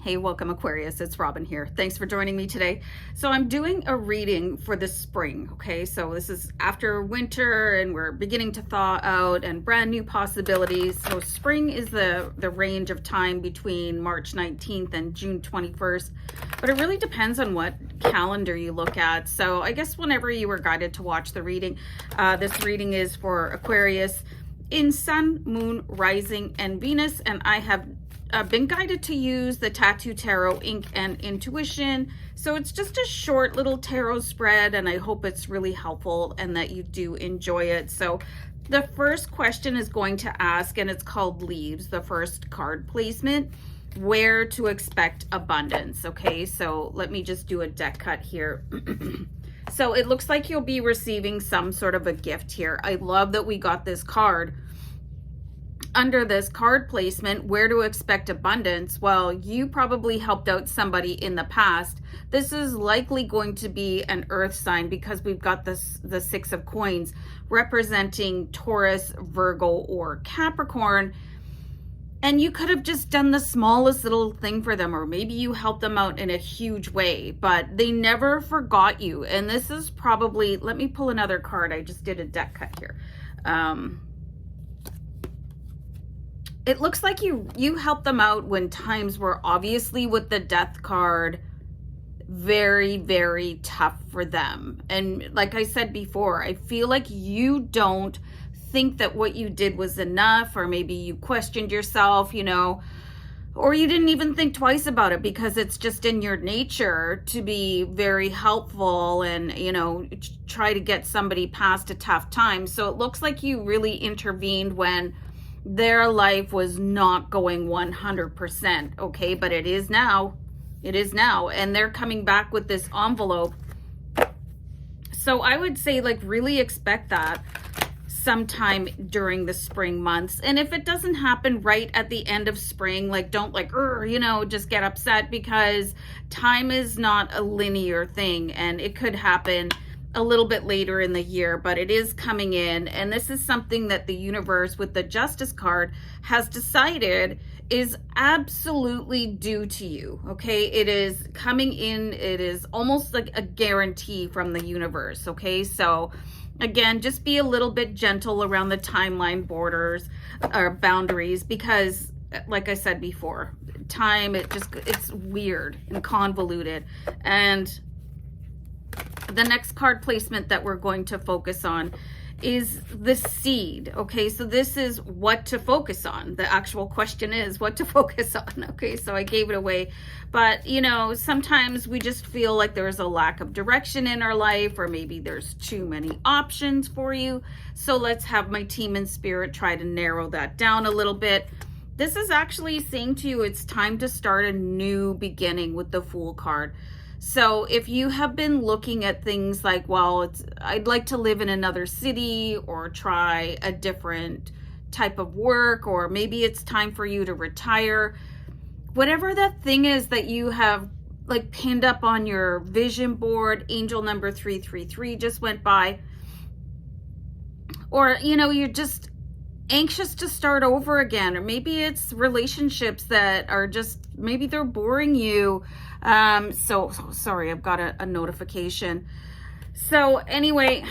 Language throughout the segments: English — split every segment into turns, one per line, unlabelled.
Hey, welcome Aquarius. It's Robin here. Thanks for joining me today. So I'm doing a reading for the spring, okay? So this is after winter and we're beginning to thaw out and brand new possibilities. So spring is the range of time between March 19th and June 21st, but it really depends on what calendar you look at. So I guess whenever you were guided to watch the reading, this reading is for Aquarius in Sun, Moon, Rising, and Venus, and I have been guided to use the Tattoo Tarot Ink and Intuition. So it's just a short little tarot spread, and I hope it's really helpful and that you do enjoy it. So the first question is going to ask, and it's called Leaves, the first card placement, where to expect abundance. Okay, so let me just do a deck cut here. So it looks like you'll be receiving some sort of a gift here. I love that we got this card. Under this card placement, where to expect abundance, well, you probably helped out somebody in the past. This is likely going to be an earth sign because we've got the Six of Coins representing Taurus, Virgo, or Capricorn. And you could have just done the smallest little thing for them, or maybe you helped them out in a huge way, but they never forgot you. And this is probably, let me pull another card. I just did a deck cut here. It looks like you helped them out when times were obviously with the Death card very, very tough for them. And like I said before, I feel like you don't think that what you did was enough, or maybe you questioned yourself, you know, or you didn't even think twice about it because it's just in your nature to be very helpful and, you know, try to get somebody past a tough time. So it looks like you really intervened when their life was not going 100%, okay? But it is now. It is now. And they're coming back with this envelope. So I would say, like, really expect that sometime during the spring months. And if it doesn't happen right at the end of spring, like, don't like, you know, just get upset, because time is not a linear thing and it could happen a little bit later in the year, but it is coming in. And this is something that the universe with the Justice card has decided is absolutely due to you. Okay, it is coming in. It is almost like a guarantee from the universe. Okay, so again, just be a little bit gentle around the timeline borders or boundaries, because like I said before, time, it's weird and convoluted. And the next card placement that we're going to focus on is the seed. Okay, so this is what to focus on. The actual question is what to focus on. Okay, so I gave it away. But, you know, sometimes we just feel like there's a lack of direction in our life, or maybe there's too many options for you. So let's have my team in spirit try to narrow that down a little bit. This is actually saying to you, it's time to start a new beginning with the Fool card. So if you have been looking at things like, well, I'd like to live in another city or try a different type of work, or maybe it's time for you to retire, whatever that thing is that you have like pinned up on your vision board, angel number 333 just went by, or, you know, you're just anxious to start over again, or maybe it's relationships that are just, maybe they're boring you. So sorry, I've got a notification. So anyway,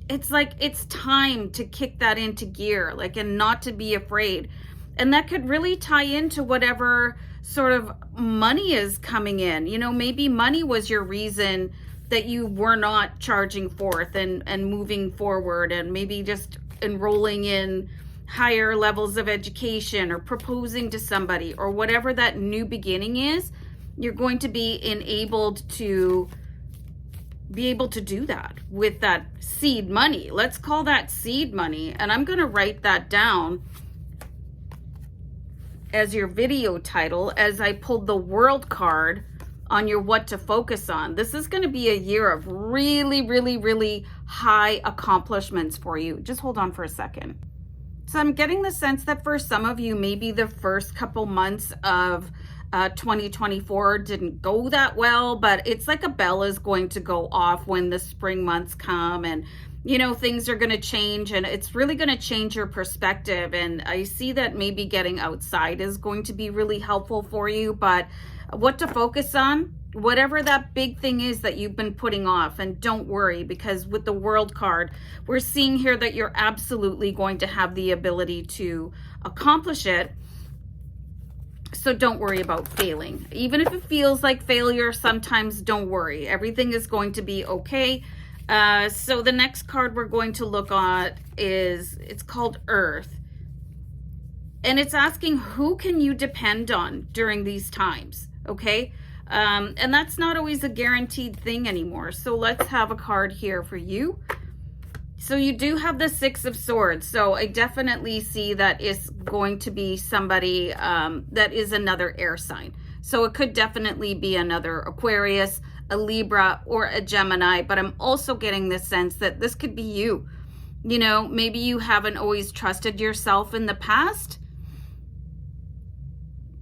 it's like, it's time to kick that into gear, like, and not to be afraid. And that could really tie into whatever sort of money is coming in. You know, maybe money was your reason that you were not charging forth and moving forward, and maybe just enrolling in higher levels of education or proposing to somebody, or whatever that new beginning is. You're going to be enabled to do that with that seed money. Let's call that seed money. And I'm going to write that down as your video title as I pulled the World card on your what to focus on. This is going to be a year of really, really, really high accomplishments for you. Just hold on for a second. So I'm getting the sense that for some of you, maybe the first couple months of 2024 didn't go that well, but it's like a bell is going to go off when the spring months come, and things are going to change, and it's really going to change your perspective. And I see that maybe getting outside is going to be really helpful for you, but what to focus on, whatever that big thing is that you've been putting off. And don't worry, because with the World card, we're seeing here that you're absolutely going to have the ability to accomplish it. So don't worry about failing. Even if it feels like failure, sometimes don't worry. Everything is going to be okay. So the next card we're going to look at it's called Earth. And it's asking, who can you depend on during these times? Okay. And that's not always a guaranteed thing anymore. So let's have a card here for you. So you do have the Six of Swords. So I definitely see that it's going to be somebody that is another air sign. So it could definitely be another Aquarius, a Libra, or a Gemini. But I'm also getting this sense that this could be you. Maybe you haven't always trusted yourself in the past.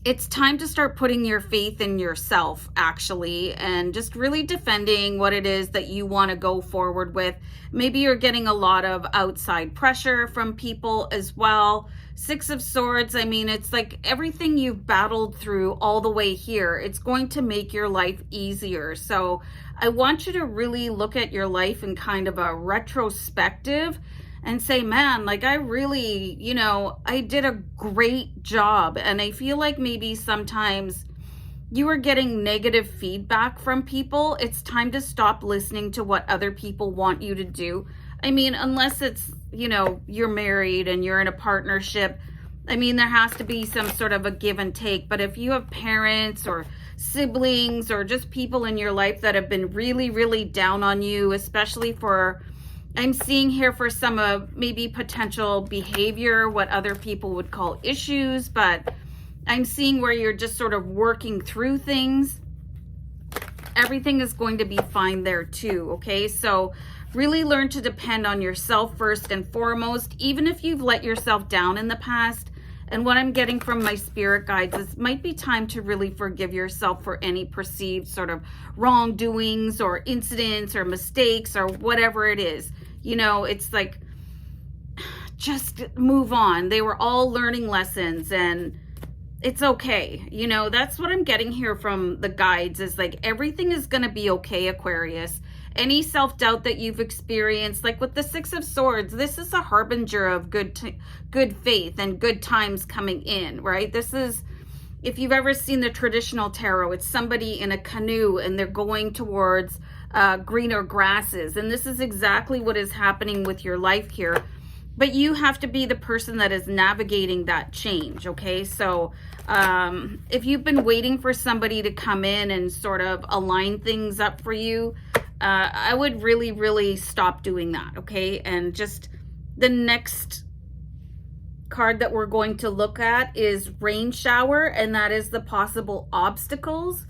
It's time to start putting your faith in yourself, actually, and just really defending what it is that you want to go forward with. Maybe you're getting a lot of outside pressure from people as well. Six of Swords, I mean, it's like everything you've battled through all the way here, it's going to make your life easier. So I want you to really look at your life in kind of a retrospective and say, man, like I really, I did a great job. And I feel like maybe sometimes you are getting negative feedback from people. It's time to stop listening to what other people want you to do. I mean, unless it's, you're married and you're in a partnership, I mean, there has to be some sort of a give and take. But if you have parents or siblings or just people in your life that have been really, really down on you, especially for, I'm seeing here for some of maybe potential behavior, what other people would call issues, but I'm seeing where you're just sort of working through things. Everything is going to be fine there too, okay? So really learn to depend on yourself first and foremost, even if you've let yourself down in the past. And what I'm getting from my spirit guides is it might be time to really forgive yourself for any perceived sort of wrongdoings or incidents or mistakes or whatever it is. It's like, just move on. They were all learning lessons and it's okay. That's what I'm getting here from the guides is like, everything is going to be okay, Aquarius. Any self-doubt that you've experienced, like with the Six of Swords, this is a harbinger of good faith and good times coming in, right? This is, if you've ever seen the traditional tarot, it's somebody in a canoe and they're going towards greener grasses. And this is exactly what is happening with your life here. But you have to be the person that is navigating that change, okay? So if you've been waiting for somebody to come in and sort of align things up for you, I would really, really stop doing that, okay? And just the next card that we're going to look at is Rain Shower, and that is the possible obstacles.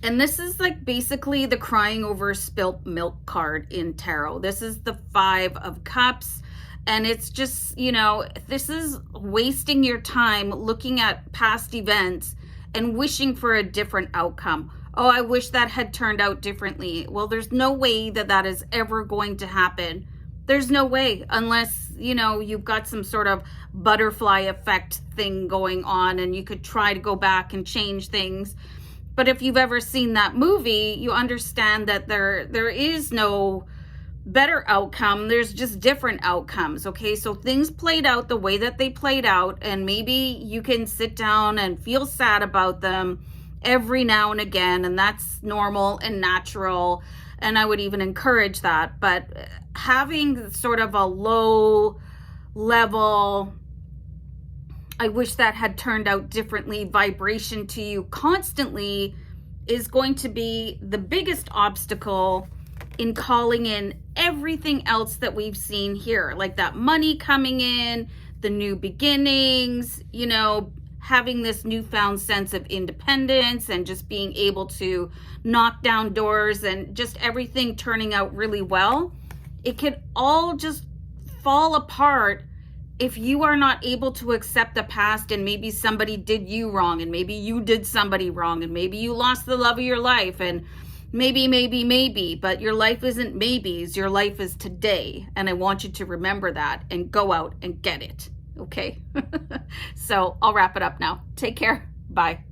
And this is like basically the crying over spilt milk card in tarot. This is the Five of Cups. And it's just, this is wasting your time looking at past events and wishing for a different outcome. Oh, I wish that had turned out differently. Well, there's no way that that is ever going to happen. There's no way, unless, you've got some sort of butterfly effect thing going on and you could try to go back and change things. But if you've ever seen that movie, you understand that there is no better outcome. There's just different outcomes, okay? So things played out the way that they played out, and maybe you can sit down and feel sad about them every now and again, and that's normal and natural, and I would even encourage that. But having sort of a low level, I wish that had turned out differently vibration to you constantly is going to be the biggest obstacle in calling in everything else that we've seen here, like that money coming in, the new beginnings, having this newfound sense of independence and just being able to knock down doors and just everything turning out really well. It could all just fall apart if you are not able to accept the past, and maybe somebody did you wrong, and maybe you did somebody wrong, and maybe you lost the love of your life, and maybe, but your life isn't maybes. Your life is today. And I want you to remember that and go out and get it. Okay? So I'll wrap it up now. Take care. Bye.